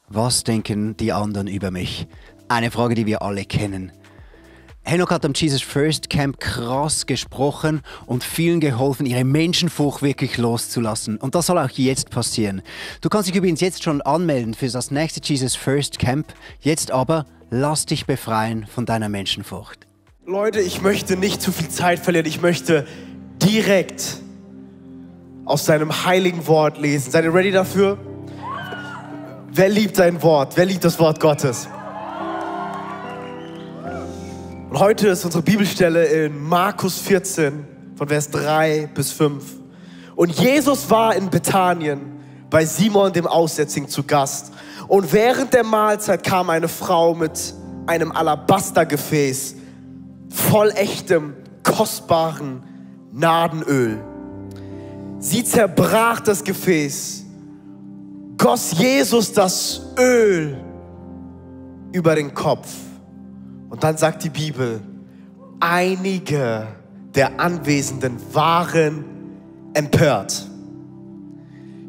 Was denken die anderen über mich? Eine Frage, die wir alle kennen. Henoch hat am Jesus First Camp krass gesprochen und vielen geholfen, ihre Menschenfurcht wirklich loszulassen. Und das soll auch jetzt passieren. Du kannst dich übrigens jetzt schon anmelden für das nächste Jesus First Camp. Jetzt aber, lass dich befreien von deiner Menschenfurcht. Leute, ich möchte nicht zu viel Zeit verlieren. Ich möchte direkt aus seinem heiligen Wort lesen. Seid ihr ready dafür? Wer liebt sein Wort? Wer liebt das Wort Gottes? Und heute ist unsere Bibelstelle in Markus 14, von Vers 3 bis 5. Und Jesus war in Bethanien bei Simon dem Aussätzigen zu Gast. Und während der Mahlzeit kam eine Frau mit einem Alabastergefäß voll echtem, kostbaren Nardenöl. Sie zerbrach das Gefäß, goss Jesus das Öl über den Kopf. Und dann sagt die Bibel, einige der Anwesenden waren empört.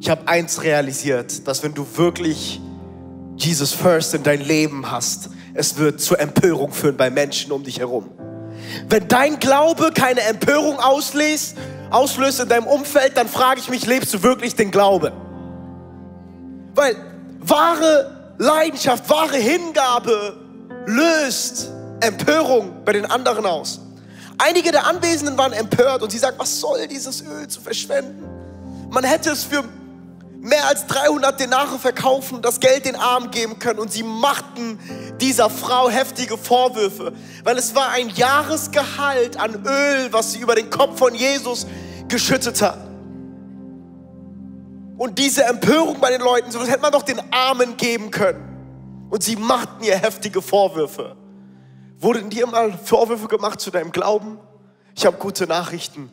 Ich habe eins realisiert, dass wenn du wirklich Jesus First in dein Leben hast, es wird zur Empörung führen bei Menschen um dich herum. Wenn dein Glaube keine Empörung auslöst in deinem Umfeld, dann frage ich mich, lebst du wirklich den Glauben? Weil wahre Leidenschaft, wahre Hingabe löst Empörung bei den anderen aus. Einige der Anwesenden waren empört und sie sagen, was soll dieses Öl zu verschwenden? Man hätte es für mehr als 300 Denare verkaufen und das Geld den Armen geben können. Und sie machten dieser Frau heftige Vorwürfe, weil es war ein Jahresgehalt an Öl, was sie über den Kopf von Jesus geschüttet hat. Und diese Empörung bei den Leuten, so das hätte man doch den Armen geben können. Und sie machten ihr heftige Vorwürfe. Wurden dir mal Vorwürfe gemacht zu deinem Glauben? Ich habe gute Nachrichten.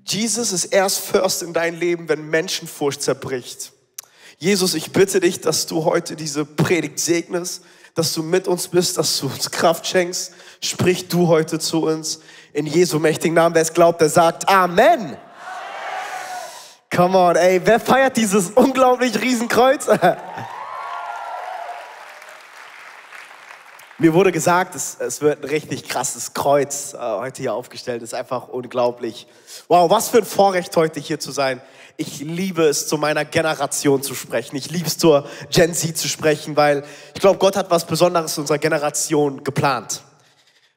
Jesus ist erst first in dein Leben, wenn Menschenfurcht zerbricht. Jesus, ich bitte dich, dass du heute diese Predigt segnest, dass du mit uns bist, dass du uns Kraft schenkst. Sprich du heute zu uns in Jesu mächtigen Namen. Wer es glaubt, der sagt Amen. Come on, ey, wer feiert dieses unglaublich Riesenkreuz? Mir wurde gesagt, es wird ein richtig krasses Kreuz heute hier aufgestellt. Das ist einfach unglaublich. Wow, was für ein Vorrecht, heute hier zu sein. Ich liebe es, zu meiner Generation zu sprechen. Ich liebe es, zur Gen Z zu sprechen, weil ich glaube, Gott hat was Besonderes in unserer Generation geplant.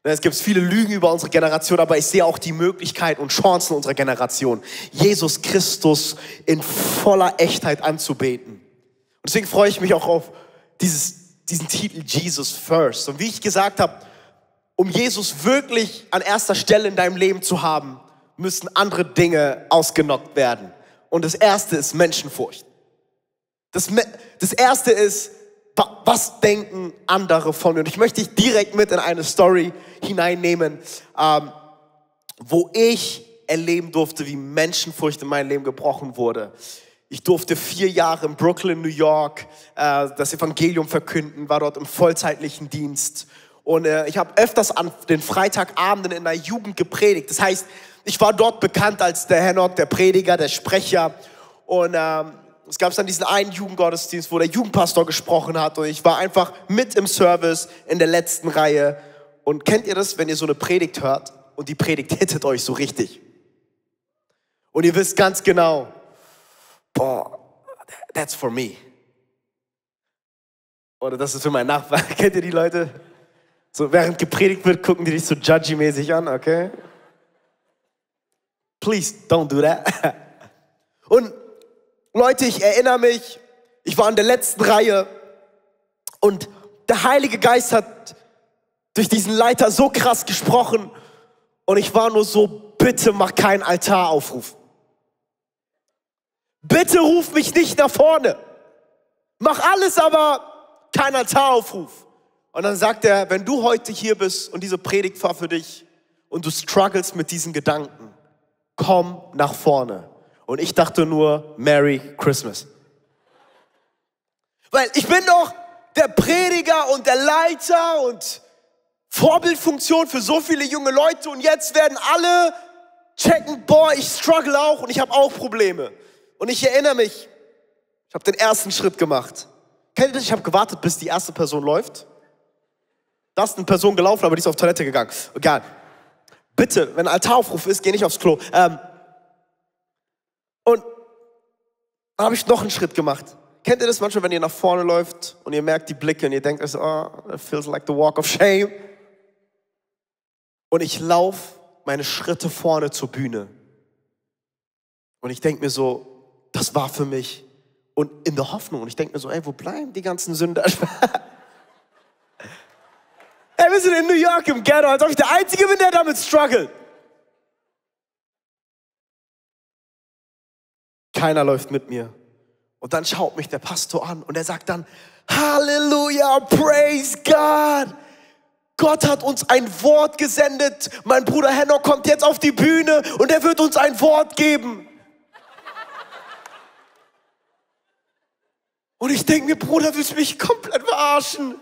Es gibt viele Lügen über unsere Generation, aber ich sehe auch die Möglichkeiten und Chancen unserer Generation, Jesus Christus in voller Echtheit anzubeten. Und deswegen freue ich mich auch auf diesen Titel Jesus First. Und wie ich gesagt habe, um Jesus wirklich an erster Stelle in deinem Leben zu haben, müssen andere Dinge ausgenockt werden. Und das erste ist Menschenfurcht. Das erste ist, was denken andere von mir? Und ich möchte dich direkt mit in eine Story hineinnehmen, wo ich erleben durfte, wie Menschenfurcht in meinem Leben gebrochen wurde. Ich durfte 4 Jahre in Brooklyn, New York, das Evangelium verkünden, war dort im vollzeitlichen Dienst. Und ich habe öfters an den Freitagabenden in der Jugend gepredigt. Das heißt, ich war dort bekannt als der Henoch, der Prediger, der Sprecher. Und es gab dann diesen einen Jugendgottesdienst, wo der Jugendpastor gesprochen hat. Und ich war einfach mit im Service in der letzten Reihe. Und kennt ihr das, wenn ihr so eine Predigt hört und die Predigt hittet euch so richtig? Und ihr wisst ganz genau, boah, that's for me. Oder das ist für meinen Nachbarn. Kennt ihr die Leute? So während gepredigt wird, gucken die dich so judgy-mäßig an, okay? Please, don't do that. Und Leute, ich erinnere mich, ich war in der letzten Reihe und der Heilige Geist hat durch diesen Leiter so krass gesprochen und ich war nur so, bitte mach keinen Altaraufruf. Bitte ruf mich nicht nach vorne. Mach alles, aber kein Altaraufruf. Und dann sagt er, wenn du heute hier bist und diese Predigt war für dich und du struggles mit diesen Gedanken, komm nach vorne. Und ich dachte nur, Merry Christmas. Weil ich bin doch der Prediger und der Leiter und Vorbildfunktion für so viele junge Leute und jetzt werden alle checken, boah, ich struggle auch und ich habe auch Probleme. Und ich erinnere mich, ich habe den ersten Schritt gemacht. Kennt ihr das? Ich habe gewartet, bis die erste Person läuft. Da ist eine Person gelaufen, aber die ist auf Toilette gegangen. Egal. Bitte, wenn ein Altaraufruf ist, geh nicht aufs Klo. Und dann habe ich noch einen Schritt gemacht. Kennt ihr das manchmal, wenn ihr nach vorne läuft und ihr merkt die Blicke und ihr denkt, oh, it feels like the walk of shame. Und ich laufe meine Schritte vorne zur Bühne. Und ich denke mir so, das war für mich. Und in der Hoffnung. Und ich denke mir so, ey, wo bleiben die ganzen Sünder? Ey, wir sind in New York im Ghetto, als ob ich der Einzige bin, der damit struggelt. Keiner läuft mit mir. Und dann schaut mich der Pastor an und er sagt dann, Halleluja, praise God. Gott hat uns ein Wort gesendet. Mein Bruder Henok kommt jetzt auf die Bühne und er wird uns ein Wort geben. Und ich denke mir, Bruder, willst du mich komplett verarschen?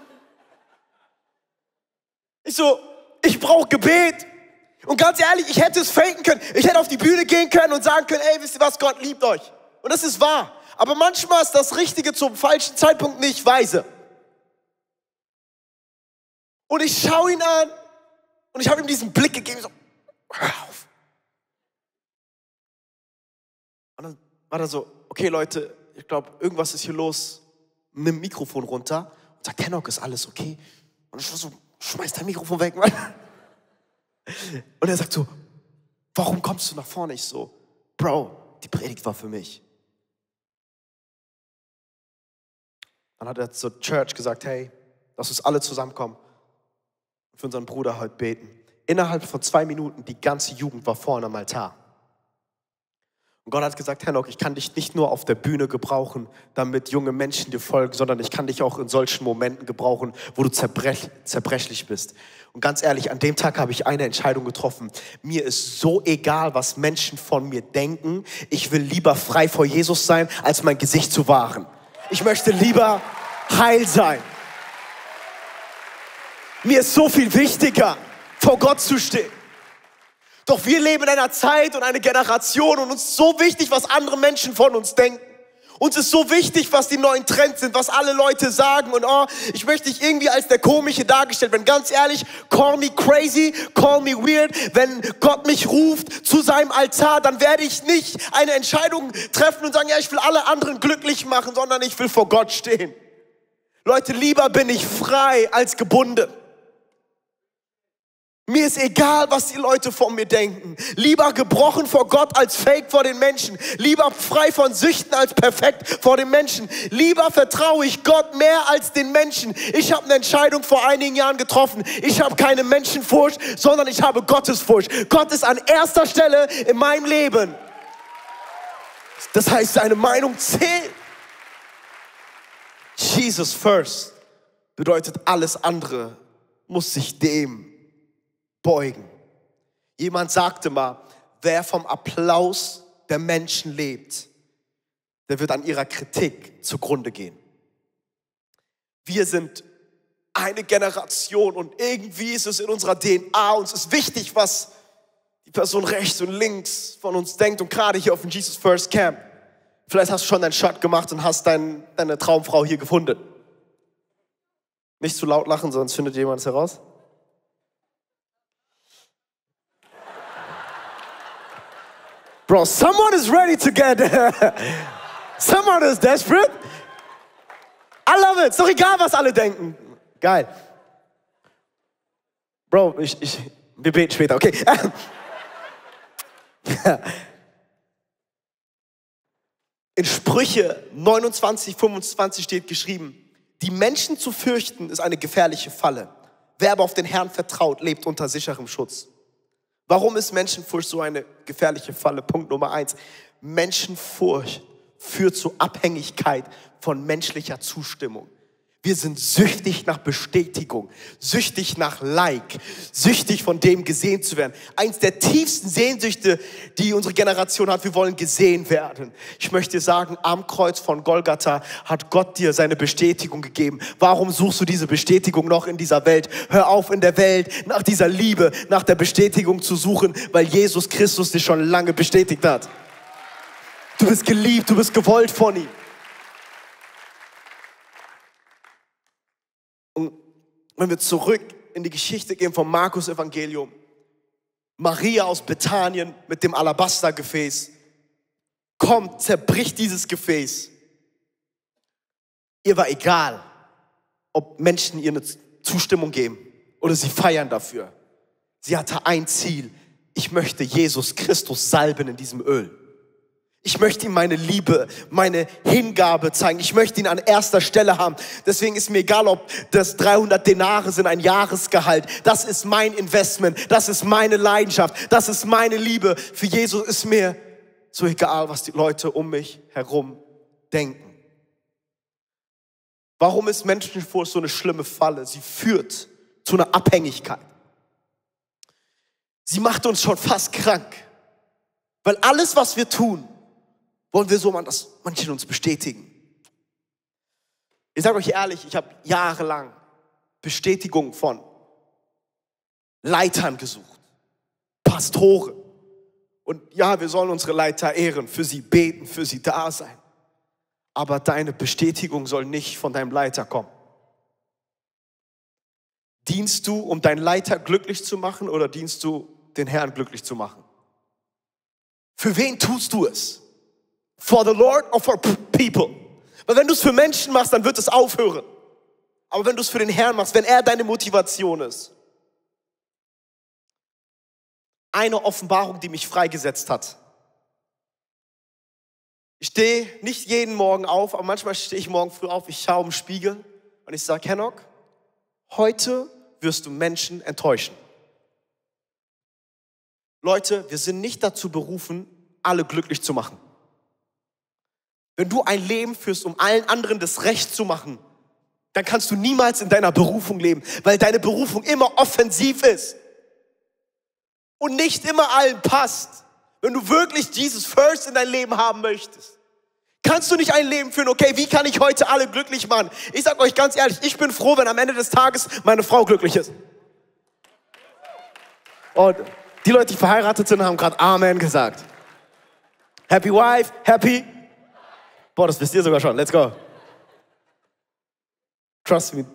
Ich brauche Gebet. Und ganz ehrlich, ich hätte es faken können. Ich hätte auf die Bühne gehen können und sagen können, ey, wisst ihr was, Gott liebt euch. Und das ist wahr. Aber manchmal ist das Richtige zum falschen Zeitpunkt nicht weise. Und ich schaue ihn an und ich habe ihm diesen Blick gegeben, so, hör auf. Und dann war er so, okay Leute, ich glaube, irgendwas ist hier los. Nimm Mikrofon runter und sagt, Henok, ist alles okay? Und ich war so, schmeiß dein Mikrofon weg, Mann. Und er sagt so, warum kommst du nach vorne? Ich so, Bro, die Predigt war für mich. Dann hat er zur Church gesagt, hey, lass uns alle zusammenkommen und für unseren Bruder heute beten. Innerhalb von 2 Minuten, die ganze Jugend war vorne am Altar. Und Gott hat gesagt, Henok, ich kann dich nicht nur auf der Bühne gebrauchen, damit junge Menschen dir folgen, sondern ich kann dich auch in solchen Momenten gebrauchen, wo du zerbrechlich bist. Und ganz ehrlich, an dem Tag habe ich eine Entscheidung getroffen. Mir ist so egal, was Menschen von mir denken. Ich will lieber frei vor Jesus sein, als mein Gesicht zu wahren. Ich möchte lieber heil sein. Mir ist so viel wichtiger, vor Gott zu stehen. Doch wir leben in einer Zeit und einer Generation und uns ist so wichtig, was andere Menschen von uns denken. Uns ist so wichtig, was die neuen Trends sind, was alle Leute sagen. Und ich möchte nicht irgendwie als der Komische dargestellt werden. Ganz ehrlich, call me crazy, call me weird. Wenn Gott mich ruft zu seinem Altar, dann werde ich nicht eine Entscheidung treffen und sagen, ja, ich will alle anderen glücklich machen, sondern ich will vor Gott stehen. Leute, lieber bin ich frei als gebunden. Mir ist egal, was die Leute von mir denken. Lieber gebrochen vor Gott als fake vor den Menschen. Lieber frei von Süchten als perfekt vor den Menschen. Lieber vertraue ich Gott mehr als den Menschen. Ich habe eine Entscheidung vor einigen Jahren getroffen. Ich habe keine Menschenfurcht, sondern ich habe Gottesfurcht. Gott ist an erster Stelle in meinem Leben. Das heißt, seine Meinung zählt. Jesus first bedeutet, alles andere muss sich dem beugen. Jemand sagte mal, wer vom Applaus der Menschen lebt, der wird an ihrer Kritik zugrunde gehen. Wir sind eine Generation und irgendwie ist es in unserer DNA, uns ist wichtig, was die Person rechts und links von uns denkt und gerade hier auf dem Jesus First Camp. Vielleicht hast du schon deinen Shot gemacht und hast deine Traumfrau hier gefunden. Nicht zu laut lachen, sonst findet jemand es heraus. Bro, someone is ready to get, someone is desperate. I love it. Ist doch egal, was alle denken. Geil. Bro, wir beten später, okay. In Sprüche 29:25 steht geschrieben, die Menschen zu fürchten ist eine gefährliche Falle. Wer aber auf den Herrn vertraut, lebt unter sicherem Schutz. Warum ist Menschenfurcht so eine gefährliche Falle? Punkt Nummer 1. Menschenfurcht führt zu Abhängigkeit von menschlicher Zustimmung. Wir sind süchtig nach Bestätigung, süchtig nach Like, süchtig von dem gesehen zu werden. Eins der tiefsten Sehnsüchte, die unsere Generation hat, wir wollen gesehen werden. Ich möchte dir sagen, am Kreuz von Golgatha hat Gott dir seine Bestätigung gegeben. Warum suchst du diese Bestätigung noch in dieser Welt? Hör auf, in der Welt nach dieser Liebe, nach der Bestätigung zu suchen, weil Jesus Christus dich schon lange bestätigt hat. Du bist geliebt, du bist gewollt von ihm. Und wenn wir zurück in die Geschichte gehen vom Markus-Evangelium, Maria aus Bethanien mit dem Alabastergefäß kommt, zerbricht dieses Gefäß. Ihr war egal, ob Menschen ihr eine Zustimmung geben oder sie feiern dafür. Sie hatte ein Ziel. Ich möchte Jesus Christus salben in diesem Öl. Ich möchte ihm meine Liebe, meine Hingabe zeigen. Ich möchte ihn an erster Stelle haben. Deswegen ist mir egal, ob das 300 Denare sind, ein Jahresgehalt. Das ist mein Investment. Das ist meine Leidenschaft. Das ist meine Liebe. Für Jesus ist mir so egal, was die Leute um mich herum denken. Warum ist Menschenfurcht so eine schlimme Falle? Sie führt zu einer Abhängigkeit. Sie macht uns schon fast krank. Weil alles, was wir tun, wollen wir so, dass manche uns bestätigen. Ich sage euch ehrlich, ich habe jahrelang Bestätigung von Leitern gesucht, Pastoren. Und ja, wir sollen unsere Leiter ehren, für sie beten, für sie da sein. Aber deine Bestätigung soll nicht von deinem Leiter kommen. Dienst du, um deinen Leiter glücklich zu machen, oder dienst du, den Herrn glücklich zu machen? Für wen tust du es? For the Lord or for people? Weil wenn du es für Menschen machst, dann wird es aufhören. Aber wenn du es für den Herrn machst, wenn er deine Motivation ist. Eine Offenbarung, die mich freigesetzt hat. Ich stehe nicht jeden Morgen auf, aber manchmal stehe ich morgen früh auf, ich schaue im Spiegel und ich sage, Henok, heute wirst du Menschen enttäuschen. Leute, wir sind nicht dazu berufen, alle glücklich zu machen. Wenn du ein Leben führst, um allen anderen das Recht zu machen, dann kannst du niemals in deiner Berufung leben, weil deine Berufung immer offensiv ist und nicht immer allen passt. Wenn du wirklich Jesus first in dein Leben haben möchtest, kannst du nicht ein Leben führen, okay, wie kann ich heute alle glücklich machen? Ich sage euch ganz ehrlich, ich bin froh, wenn am Ende des Tages meine Frau glücklich ist. Und die Leute, die verheiratet sind, haben gerade Amen gesagt. Happy wife, happy. Boah, das wisst ihr sogar schon. Let's go. Trust me.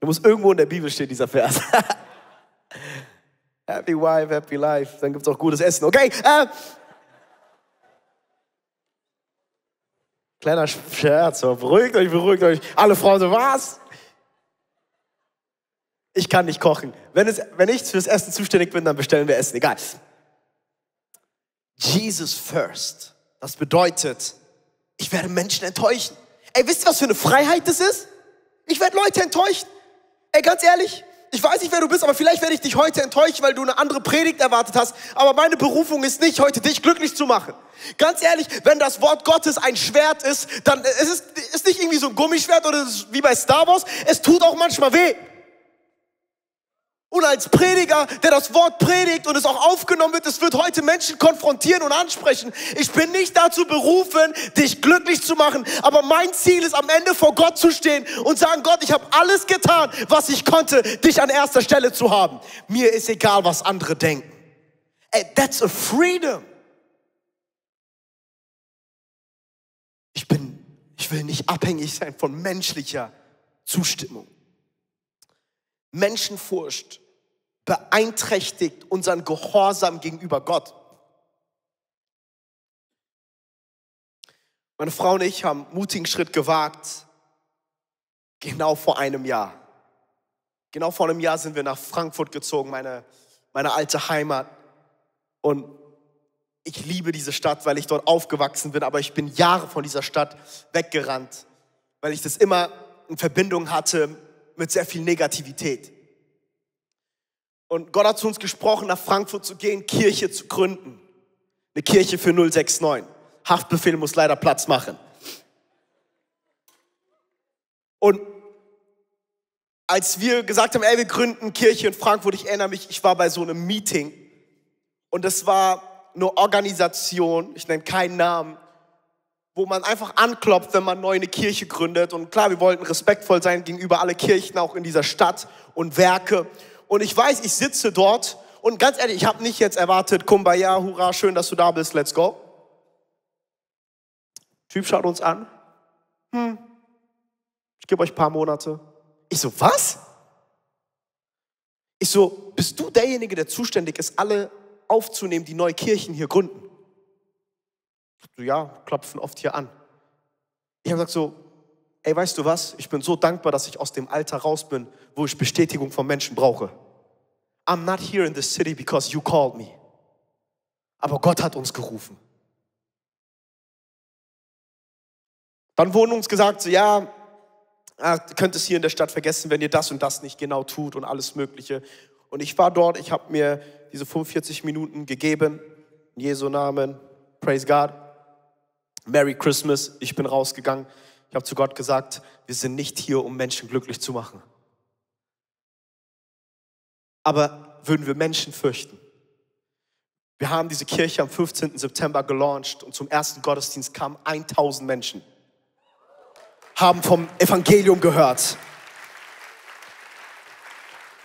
Du musst irgendwo in der Bibel stehen, dieser Vers. Happy wife, happy life. Dann gibt es auch gutes Essen. Okay. Kleiner Scherz. So, beruhigt euch, beruhigt euch. Alle Frauen so, was? Ich kann nicht kochen. Wenn ich fürs Essen zuständig bin, dann bestellen wir Essen. Egal. Jesus first. Das bedeutet, ich werde Menschen enttäuschen. Ey, wisst ihr, was für eine Freiheit das ist? Ich werde Leute enttäuschen. Ey, ganz ehrlich, ich weiß nicht, wer du bist, aber vielleicht werde ich dich heute enttäuschen, weil du eine andere Predigt erwartet hast. Aber meine Berufung ist nicht, heute dich glücklich zu machen. Ganz ehrlich, wenn das Wort Gottes ein Schwert ist, dann ist es nicht irgendwie so ein Gummischwert oder wie bei Star Wars. Es tut auch manchmal weh. Und als Prediger, der das Wort predigt und es auch aufgenommen wird, es wird heute Menschen konfrontieren und ansprechen. Ich bin nicht dazu berufen, dich glücklich zu machen, aber mein Ziel ist, am Ende vor Gott zu stehen und sagen, Gott, ich habe alles getan, was ich konnte, dich an erster Stelle zu haben. Mir ist egal, was andere denken. Ey, that's a freedom. Ich will nicht abhängig sein von menschlicher Zustimmung. Menschenfurcht beeinträchtigt unseren Gehorsam gegenüber Gott. Meine Frau und ich haben einen mutigen Schritt gewagt, genau vor einem Jahr. Genau vor einem Jahr sind wir nach Frankfurt gezogen, meine alte Heimat. Und ich liebe diese Stadt, weil ich dort aufgewachsen bin, aber ich bin Jahre von dieser Stadt weggerannt, weil ich das immer in Verbindung hatte mit sehr viel Negativität. Und Gott hat zu uns gesprochen, nach Frankfurt zu gehen, Kirche zu gründen. Eine Kirche für 069. Haftbefehl muss leider Platz machen. Und als wir gesagt haben, ey, wir gründen Kirche in Frankfurt, ich erinnere mich, ich war bei so einem Meeting und es war eine Organisation, ich nenne keinen Namen, wo man einfach anklopft, wenn man neu eine Kirche gründet. Und klar, wir wollten respektvoll sein gegenüber alle Kirchen, auch in dieser Stadt und Werke. Und ich weiß, ich sitze dort und ganz ehrlich, ich habe nicht jetzt erwartet, Kumbaya, hurra, schön, dass du da bist, let's go. Typ schaut uns an. Ich gebe euch ein paar Monate. Ich Ich so, was? Ich so, bist du derjenige, der zuständig ist, alle aufzunehmen, die neue Kirchen hier gründen? So, ja, klopfen oft hier an. Ich habe gesagt so, ey, weißt du was? Ich bin so dankbar, dass ich aus dem Alter raus bin, wo ich Bestätigung von Menschen brauche. I'm not here in this city because you called me. Aber Gott hat uns gerufen. Dann wurde uns gesagt, so, ja, ihr könnt es hier in der Stadt vergessen, wenn ihr das und das nicht genau tut und alles Mögliche. Und ich war dort, ich habe mir diese 45 Minuten gegeben, in Jesu Namen, praise God, Merry Christmas, ich bin rausgegangen. Ich habe zu Gott gesagt, wir sind nicht hier, um Menschen glücklich zu machen. Aber würden wir Menschen fürchten? Wir haben diese Kirche am 15. September gelauncht und zum ersten Gottesdienst kamen 1000 Menschen. Haben vom Evangelium gehört.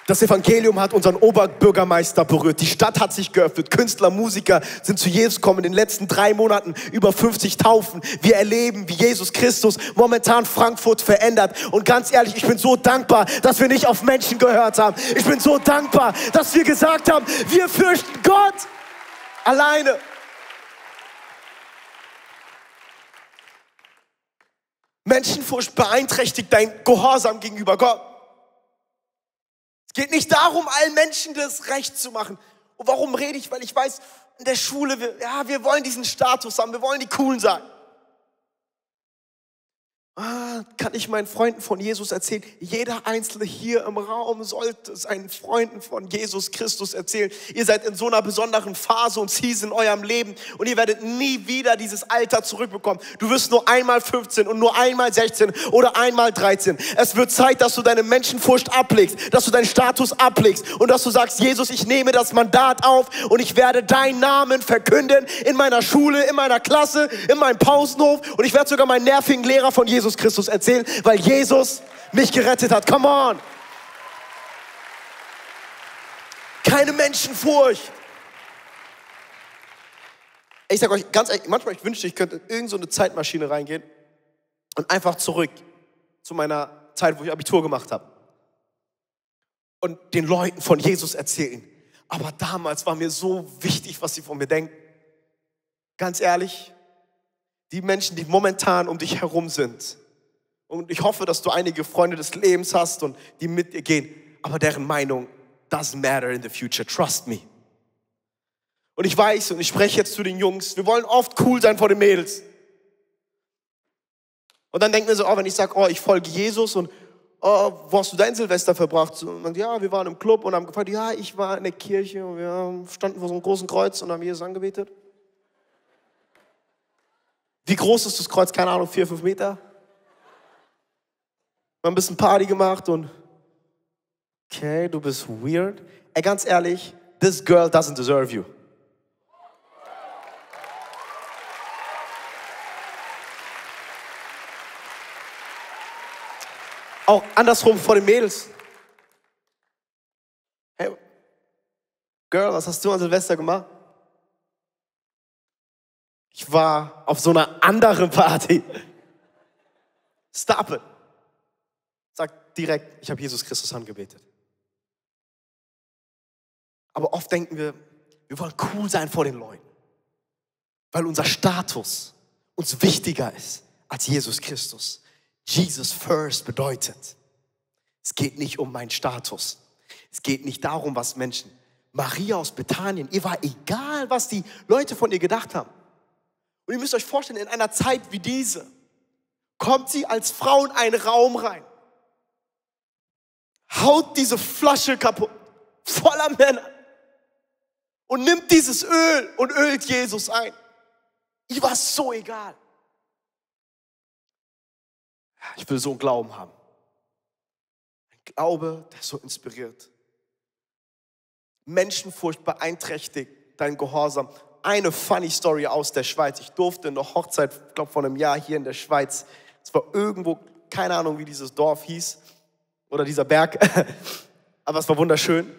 Das Evangelium hat unseren Oberbürgermeister berührt. Die Stadt hat sich geöffnet. Künstler, Musiker sind zu Jesus gekommen. In den letzten 3 Monaten über 50 Taufen. Wir erleben, wie Jesus Christus momentan Frankfurt verändert. Und ganz ehrlich, ich bin so dankbar, dass wir nicht auf Menschen gehört haben. Ich bin so dankbar, dass wir gesagt haben, wir fürchten Gott alleine. Menschenfurcht beeinträchtigt dein Gehorsam gegenüber Gott. Es geht nicht darum, allen Menschen das Recht zu machen. Und warum rede ich? Weil ich weiß, in der Schule, wir wollen diesen Status haben, wir wollen die Coolen sein. Kann ich meinen Freunden von Jesus erzählen? Jeder Einzelne hier im Raum sollte seinen Freunden von Jesus Christus erzählen. Ihr seid in so einer besonderen Phase und Season in eurem Leben und ihr werdet nie wieder dieses Alter zurückbekommen. Du wirst nur einmal 15 und nur einmal 16 oder einmal 13. Es wird Zeit, dass du deine Menschenfurcht ablegst, dass du deinen Status ablegst und dass du sagst, Jesus, ich nehme das Mandat auf und ich werde deinen Namen verkünden in meiner Schule, in meiner Klasse, in meinem Pausenhof und ich werde sogar meinen nervigen Lehrer von Jesus Christus erzählen, weil Jesus mich gerettet hat. Come on! Keine Menschenfurcht. Ich sage euch ganz ehrlich, manchmal ich wünschte, ich könnte in irgendeine so eine Zeitmaschine reingehen und einfach zurück zu meiner Zeit, wo ich Abitur gemacht habe und den Leuten von Jesus erzählen. Aber damals war mir so wichtig, was sie von mir denken. Ganz ehrlich, die Menschen, die momentan um dich herum sind, und ich hoffe, dass du einige Freunde des Lebens hast und die mit dir gehen, aber deren Meinung doesn't matter in the future, trust me. Und ich weiß und ich spreche jetzt zu den Jungs, wir wollen oft cool sein vor den Mädels. Und dann denken wir so, wenn ich sage, ich folge Jesus und wo hast du dein Silvester verbracht? Und dann, ja, wir waren im Club und haben gefragt, ja, ich war in der Kirche und wir standen vor so einem großen Kreuz und haben Jesus angebetet. Wie groß ist das Kreuz? Keine Ahnung, 4, 5 Meter? Wir haben ein bisschen Party gemacht und okay, du bist weird. Ey, ganz ehrlich, this girl doesn't deserve you. Auch andersrum vor den Mädels. Hey, Girl, was hast du an Silvester gemacht? Ich war auf so einer anderen Party. Stop it. Sag direkt, ich habe Jesus Christus angebetet. Aber oft denken wir wollen cool sein vor den Leuten. Weil unser Status uns wichtiger ist als Jesus Christus. Jesus first bedeutet, es geht nicht um meinen Status. Es geht nicht darum, was Menschen. Maria aus Bethanien, ihr war egal, was die Leute von ihr gedacht haben. Und ihr müsst euch vorstellen, in einer Zeit wie diese kommt sie als Frau in einen Raum rein, haut diese Flasche kaputt, voller Männer und nimmt dieses Öl und ölt Jesus ein. Ihr war es so egal. Ich will so einen Glauben haben. Ein Glaube, der so inspiriert. Menschenfurcht beeinträchtigt dein Gehorsam. Eine funny Story aus der Schweiz. Ich durfte in der Hochzeit, ich glaube vor einem Jahr hier in der Schweiz, es war irgendwo, keine Ahnung wie dieses Dorf hieß oder dieser Berg, aber es war wunderschön.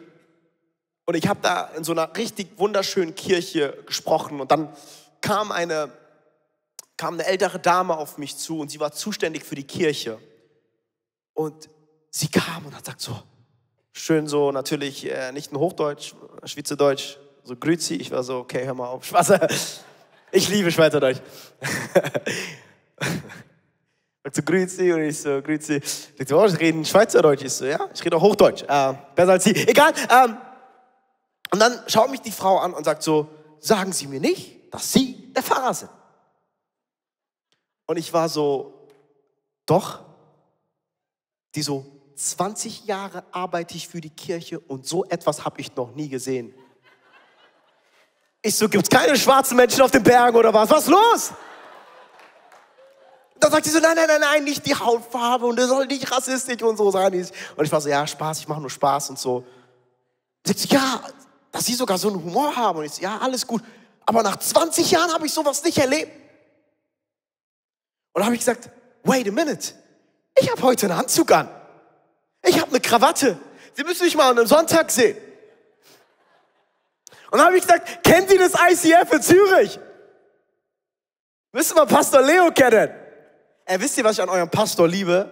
Und ich habe da in so einer richtig wunderschönen Kirche gesprochen und dann kam eine ältere Dame auf mich zu und sie war zuständig für die Kirche. Und sie kam und hat gesagt so, schön so natürlich nicht in Hochdeutsch, Schweizerdeutsch, so grüezi. Ich war so, okay, hör mal auf, Spaß. Ich liebe Schweizerdeutsch. Sagt so, grüezi, und ich so, grüezi. Sagt so, oh, ich rede Schweizerdeutsch. Ich so, ja, ich rede auch Hochdeutsch. Besser als Sie. Egal. Und dann schaut mich die Frau an und sagt so, sagen Sie mir nicht, dass Sie der Pfarrer sind. Und ich war so, doch. Die so, 20 Jahre arbeite ich für die Kirche und so etwas habe ich noch nie gesehen. Ich so, gibt's keine schwarzen Menschen auf den Bergen oder was? Was ist los? Dann sagt sie so, nein, nicht die Hautfarbe und das soll nicht rassistisch und so sein. Und ich war so, ja, Spaß, ich mache nur Spaß und so. Sagt sie, ja, dass Sie sogar so einen Humor haben. Und ich so, ja, alles gut. Aber nach 20 Jahren habe ich sowas nicht erlebt. Und dann habe ich gesagt, wait a minute, ich habe heute einen Anzug an. Ich habe eine Krawatte. Sie müssen mich mal an einem Sonntag sehen. Und dann habe ich gesagt, kennen Sie das ICF in Zürich? Müssen wir Pastor Leo kennen? Wisst ihr, was ich an eurem Pastor liebe?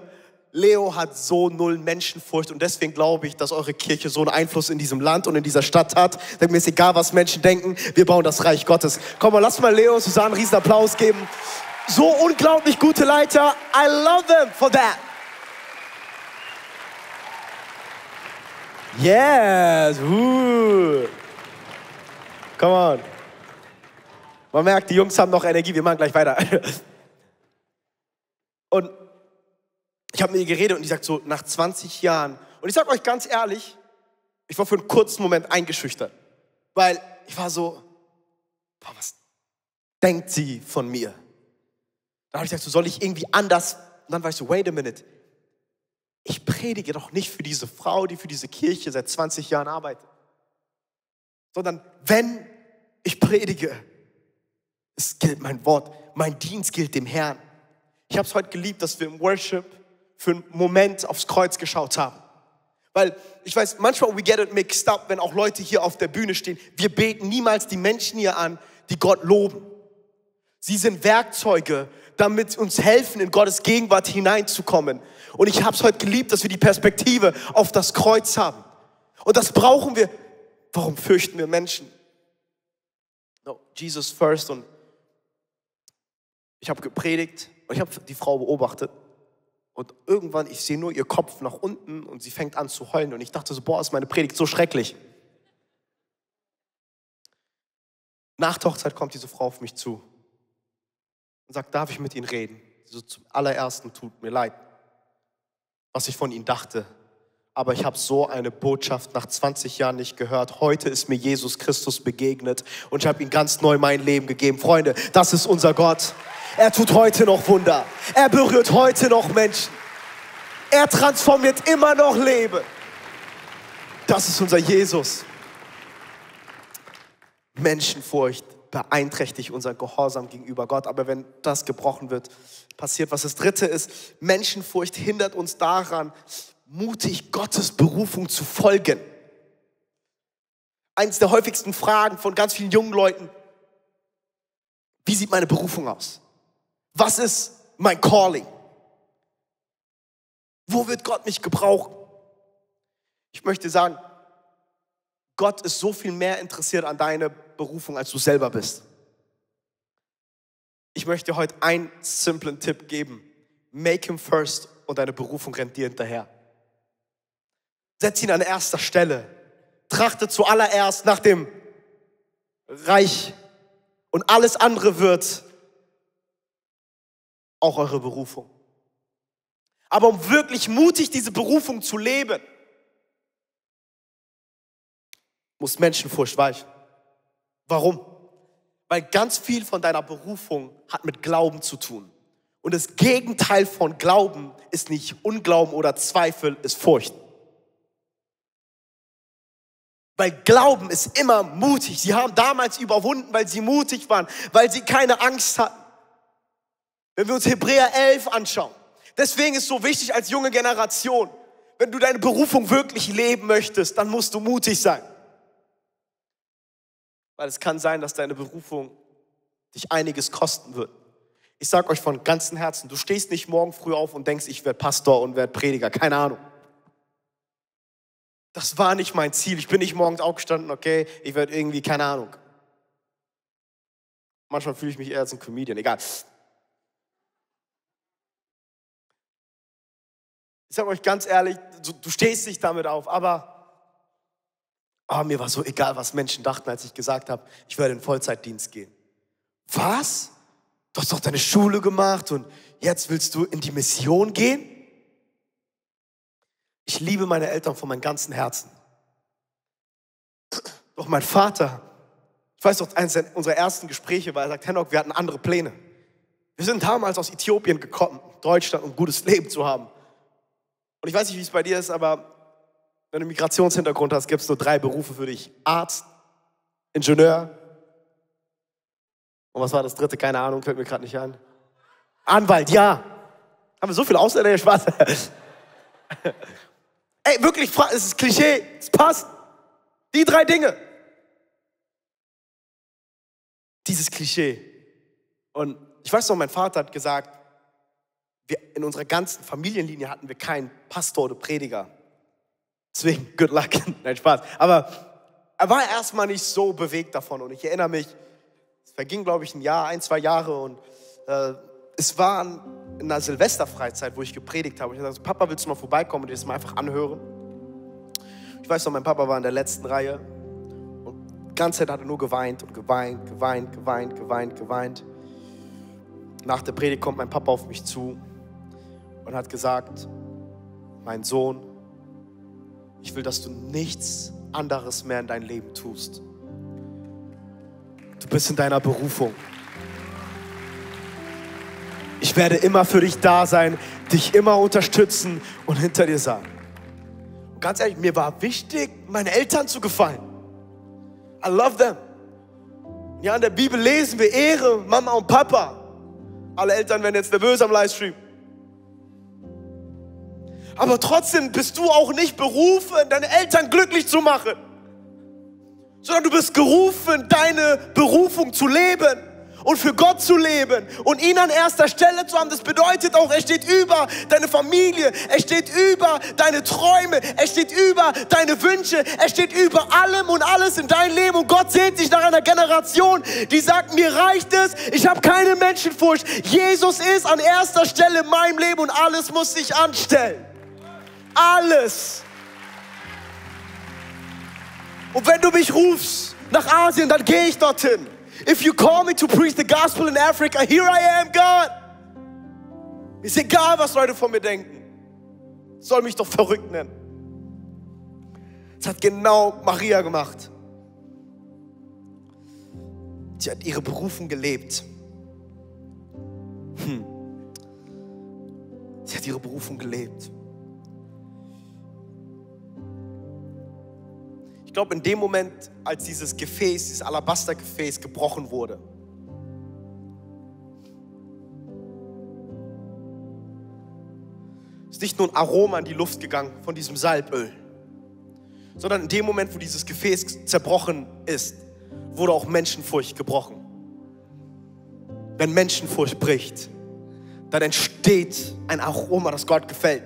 Leo hat so null Menschenfurcht und deswegen glaube ich, dass eure Kirche so einen Einfluss in diesem Land und in dieser Stadt hat. Mir ist egal, was Menschen denken, wir bauen das Reich Gottes. Komm mal, lass mal Leo und Susanne einen riesen Applaus geben. So unglaublich gute Leiter. I love them for that. Yes. Come on. Man merkt, die Jungs haben noch Energie, wir machen gleich weiter. Und ich habe mit ihr geredet und die sagt so, nach 20 Jahren, und ich sage euch ganz ehrlich, ich war für einen kurzen Moment eingeschüchtert, weil ich war so, boah, was denkt sie von mir? Dann habe ich gesagt, so soll ich irgendwie anders, und dann war ich so, wait a minute, ich predige doch nicht für diese Frau, die für diese Kirche seit 20 Jahren arbeitet, sondern wenn ich predige, es gilt mein Wort, mein Dienst gilt dem Herrn. Ich habe es heute geliebt, dass wir im Worship für einen Moment aufs Kreuz geschaut haben. Weil ich weiß, manchmal we get it mixed up, wenn auch Leute hier auf der Bühne stehen. Wir beten niemals die Menschen hier an, die Gott loben. Sie sind Werkzeuge, damit uns helfen, in Gottes Gegenwart hineinzukommen. Und ich habe es heute geliebt, dass wir die Perspektive auf das Kreuz haben. Und das brauchen wir. Warum fürchten wir Menschen? No, Jesus first. Und ich habe gepredigt und ich habe die Frau beobachtet. Und irgendwann, ich sehe nur ihr Kopf nach unten und sie fängt an zu heulen. Und ich dachte so, boah, ist meine Predigt so schrecklich. Nach der Hochzeit kommt diese Frau auf mich zu und sagt, darf ich mit Ihnen reden? So, zum allerersten, tut mir leid, was ich von Ihnen dachte. Aber ich habe so eine Botschaft nach 20 Jahren nicht gehört. Heute ist mir Jesus Christus begegnet und ich habe ihm ganz neu mein Leben gegeben. Freunde, das ist unser Gott. Er tut heute noch Wunder. Er berührt heute noch Menschen. Er transformiert immer noch Leben. Das ist unser Jesus. Menschenfurcht beeinträchtigt unseren Gehorsam gegenüber Gott. Aber wenn das gebrochen wird, passiert was. Das Dritte ist, Menschenfurcht hindert uns daran, mutig Gottes Berufung zu folgen. Eins der häufigsten Fragen von ganz vielen jungen Leuten: Wie sieht meine Berufung aus? Was ist mein Calling? Wo wird Gott mich gebrauchen? Ich möchte sagen, Gott ist so viel mehr interessiert an deiner Berufung, als du selber bist. Ich möchte heute einen simplen Tipp geben. Make him first und deine Berufung rennt dir hinterher. Setz ihn an erster Stelle. Trachte zuallererst nach dem Reich und alles andere wird auch eure Berufung. Aber um wirklich mutig diese Berufung zu leben, muss Menschenfurcht weichen. Warum? Weil ganz viel von deiner Berufung hat mit Glauben zu tun. Und das Gegenteil von Glauben ist nicht Unglauben oder Zweifel, ist Furcht. Weil Glauben ist immer mutig. Sie haben damals überwunden, weil sie mutig waren, weil sie keine Angst hatten. Wenn wir uns Hebräer 11 anschauen. Deswegen ist es so wichtig als junge Generation, wenn du deine Berufung wirklich leben möchtest, dann musst du mutig sein. Weil es kann sein, dass deine Berufung dich einiges kosten wird. Ich sage euch von ganzem Herzen, du stehst nicht morgen früh auf und denkst, ich werde Pastor und werde Prediger, keine Ahnung. Das war nicht mein Ziel. Ich bin nicht morgens aufgestanden, okay, ich werde irgendwie, keine Ahnung. Manchmal fühle ich mich eher als ein Comedian, egal. Ich sage euch ganz ehrlich, du stehst nicht damit auf, aber mir war so egal, was Menschen dachten, als ich gesagt habe, ich werde in den Vollzeitdienst gehen. Was? Du hast doch deine Schule gemacht und jetzt willst du in die Mission gehen? Ich liebe meine Eltern von meinem ganzen Herzen. Doch mein Vater, ich weiß noch, eines unserer ersten Gespräche war, er sagt, Henok, wir hatten andere Pläne. Wir sind damals aus Äthiopien gekommen, Deutschland, um ein gutes Leben zu haben. Und ich weiß nicht, wie es bei dir ist, aber wenn du einen Migrationshintergrund hast, gibt es nur 3 Berufe für dich. Arzt, Ingenieur und was war das dritte? Keine Ahnung, fällt mir gerade nicht ein. Anwalt, ja. Haben wir so viele Ausländer hier, Spaß. Ey, wirklich, es ist Klischee, es passt. Die 3 Dinge. Dieses Klischee. Und ich weiß noch, mein Vater hat gesagt, in unserer ganzen Familienlinie hatten wir keinen Pastor oder Prediger. Deswegen, good luck. Nein, Spaß. Aber er war erstmal nicht so bewegt davon. Und ich erinnere mich, es verging, glaube ich, 1, 2 Jahre. Und es war in einer Silvesterfreizeit, wo ich gepredigt habe. Ich habe gesagt, Papa, willst du mal vorbeikommen und dir das mal einfach anhören? Ich weiß noch, mein Papa war in der letzten Reihe. Und die ganze Zeit hat er nur geweint und geweint. Nach der Predigt kommt mein Papa auf mich zu und hat gesagt, mein Sohn, ich will, dass du nichts anderes mehr in dein Leben tust. Du bist in deiner Berufung. Ich werde immer für dich da sein, dich immer unterstützen und hinter dir sein. Und ganz ehrlich, mir war wichtig, meinen Eltern zu gefallen. I love them. Ja, in der Bibel lesen wir Ehre, Mama und Papa. Alle Eltern werden jetzt nervös am Livestream. Aber trotzdem bist du auch nicht berufen, deine Eltern glücklich zu machen. Sondern du bist gerufen, deine Berufung zu leben und für Gott zu leben und ihn an erster Stelle zu haben. Das bedeutet auch, er steht über deine Familie, er steht über deine Träume, er steht über deine Wünsche, er steht über allem und alles in deinem Leben. Und Gott sehnt sich nach einer Generation, die sagt, mir reicht es, ich habe keine Menschenfurcht. Jesus ist an erster Stelle in meinem Leben und alles muss sich anstellen. Alles. Und wenn du mich rufst nach Asien, dann gehe ich dorthin. If you call me to preach the gospel in Africa, here I am, God. Ist egal, was Leute von mir denken. Soll mich doch verrückt nennen. Das hat genau Maria gemacht. Sie hat ihre Berufung gelebt. Sie hat ihre Berufung gelebt. Ich glaube, in dem Moment, als dieses Gefäß, dieses Alabastergefäß gebrochen wurde, ist nicht nur ein Aroma in die Luft gegangen von diesem Salböl, sondern in dem Moment, wo dieses Gefäß zerbrochen ist, wurde auch Menschenfurcht gebrochen. Wenn Menschenfurcht bricht, dann entsteht ein Aroma, das Gott gefällt,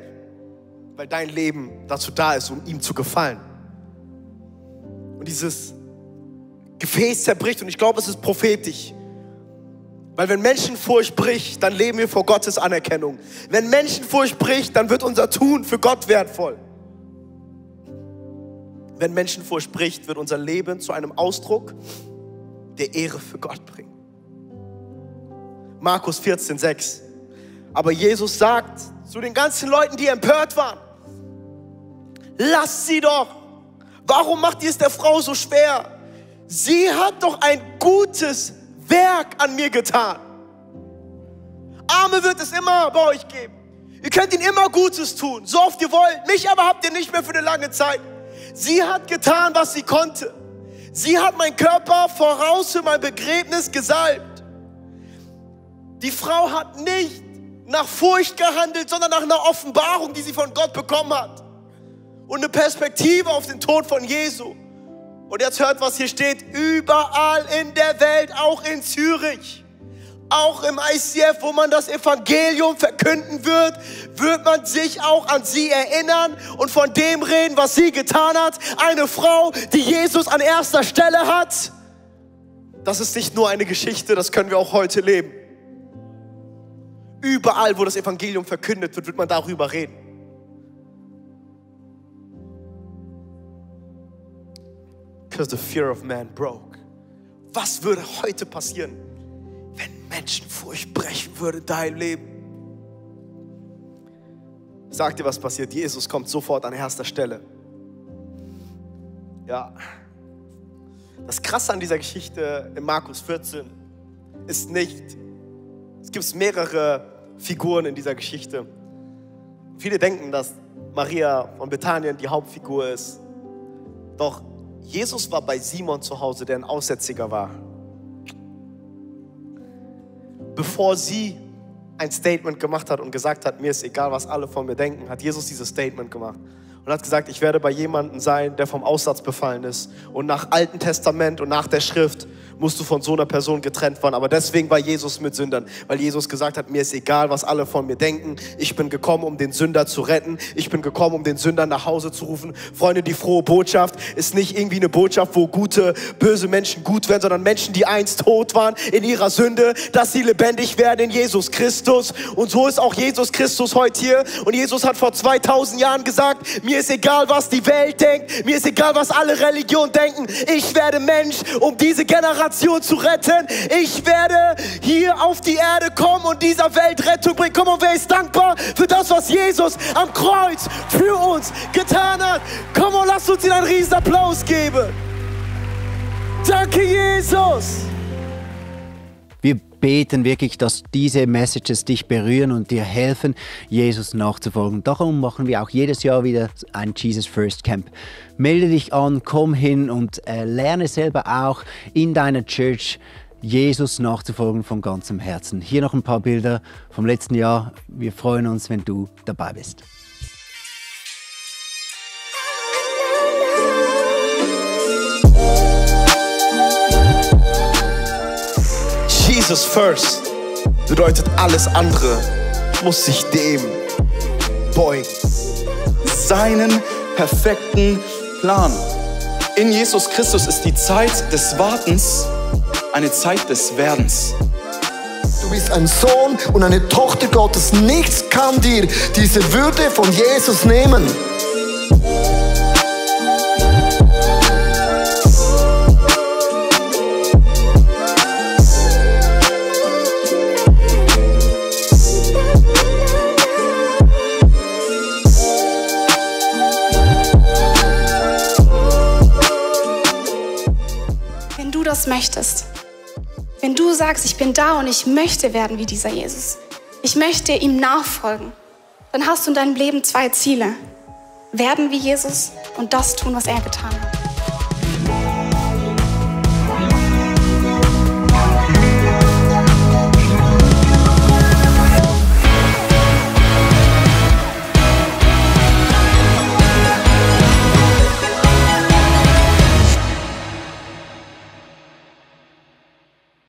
weil dein Leben dazu da ist, um ihm zu gefallen. Und dieses Gefäß zerbricht und ich glaube, es ist prophetisch. Weil wenn Menschenfurcht bricht, dann leben wir vor Gottes Anerkennung. Wenn Menschenfurcht bricht, dann wird unser Tun für Gott wertvoll. Wenn Menschenfurcht bricht, wird unser Leben zu einem Ausdruck, der Ehre für Gott bringt. Markus 14,6. Aber Jesus sagt zu den ganzen Leuten, die empört waren, lasst sie doch. Warum macht ihr es der Frau so schwer? Sie hat doch ein gutes Werk an mir getan. Arme wird es immer bei euch geben. Ihr könnt ihnen immer Gutes tun, so oft ihr wollt. Mich aber habt ihr nicht mehr für eine lange Zeit. Sie hat getan, was sie konnte. Sie hat meinen Körper voraus für mein Begräbnis gesalbt. Die Frau hat nicht nach Furcht gehandelt, sondern nach einer Offenbarung, die sie von Gott bekommen hat. Und eine Perspektive auf den Tod von Jesu. Und jetzt hört, was hier steht. Überall in der Welt, auch in Zürich, Auch im ICF, wo man das Evangelium verkünden wird, wird man sich auch an sie erinnern und von dem reden, was sie getan hat. Eine Frau, die Jesus an erster Stelle hat. Das ist nicht nur eine Geschichte, das können wir auch heute leben. Überall, wo das Evangelium verkündet wird, wird man darüber reden. Because the fear of man broke. Was würde heute passieren, wenn Menschenfurcht brechen würde in deinem Leben? Sag dir, was passiert. Jesus kommt sofort an erster Stelle. Ja. Das Krasse an dieser Geschichte in Markus 14 ist nicht, es gibt mehrere Figuren in dieser Geschichte. Viele denken, dass Maria von Bethanien die Hauptfigur ist. Doch Jesus war bei Simon zu Hause, der ein Aussätziger war. Bevor sie ein Statement gemacht hat und gesagt hat, mir ist egal, was alle von mir denken, hat Jesus dieses Statement gemacht. Und hat gesagt, ich werde bei jemandem sein, der vom Aussatz befallen ist. Und nach Alten Testament und nach der Schrift musst du von so einer Person getrennt werden. Aber deswegen war Jesus mit Sündern. Weil Jesus gesagt hat, mir ist egal, was alle von mir denken. Ich bin gekommen, um den Sünder zu retten. Ich bin gekommen, um den Sünder nach Hause zu rufen. Freunde, die frohe Botschaft ist nicht irgendwie eine Botschaft, wo böse Menschen gut werden, sondern Menschen, die einst tot waren in ihrer Sünde, dass sie lebendig werden in Jesus Christus. Und so ist auch Jesus Christus heute hier. Und Jesus hat vor 2000 Jahren gesagt, mir ist egal, was die Welt denkt. Mir ist egal, was alle Religionen denken. Ich werde Mensch, um diese Generation zu retten. Ich werde hier auf die Erde kommen und dieser Welt Rettung bringen. Komm, und wer ist dankbar für das, was Jesus am Kreuz für uns getan hat? Komm, und lasst uns ihm einen riesen Applaus geben. Danke, Jesus. Wir beten wirklich, dass diese Messages dich berühren und dir helfen, Jesus nachzufolgen. Darum machen wir auch jedes Jahr wieder ein Jesus First Camp. Melde dich an, komm hin und lerne selber auch in deiner Church Jesus nachzufolgen von ganzem Herzen. Hier noch ein paar Bilder vom letzten Jahr. Wir freuen uns, wenn du dabei bist. Jesus first bedeutet, alles andere muss sich dem beugen. Seinen perfekten Plan. In Jesus Christus ist die Zeit des Wartens eine Zeit des Werdens. Du bist ein Sohn und eine Tochter Gottes. Nichts kann dir diese Würde von Jesus nehmen. Wenn du das möchtest, wenn du sagst, ich bin da und ich möchte werden wie dieser Jesus, ich möchte ihm nachfolgen, dann hast du in deinem Leben 2 Ziele. Werden wie Jesus und das tun, was er getan hat.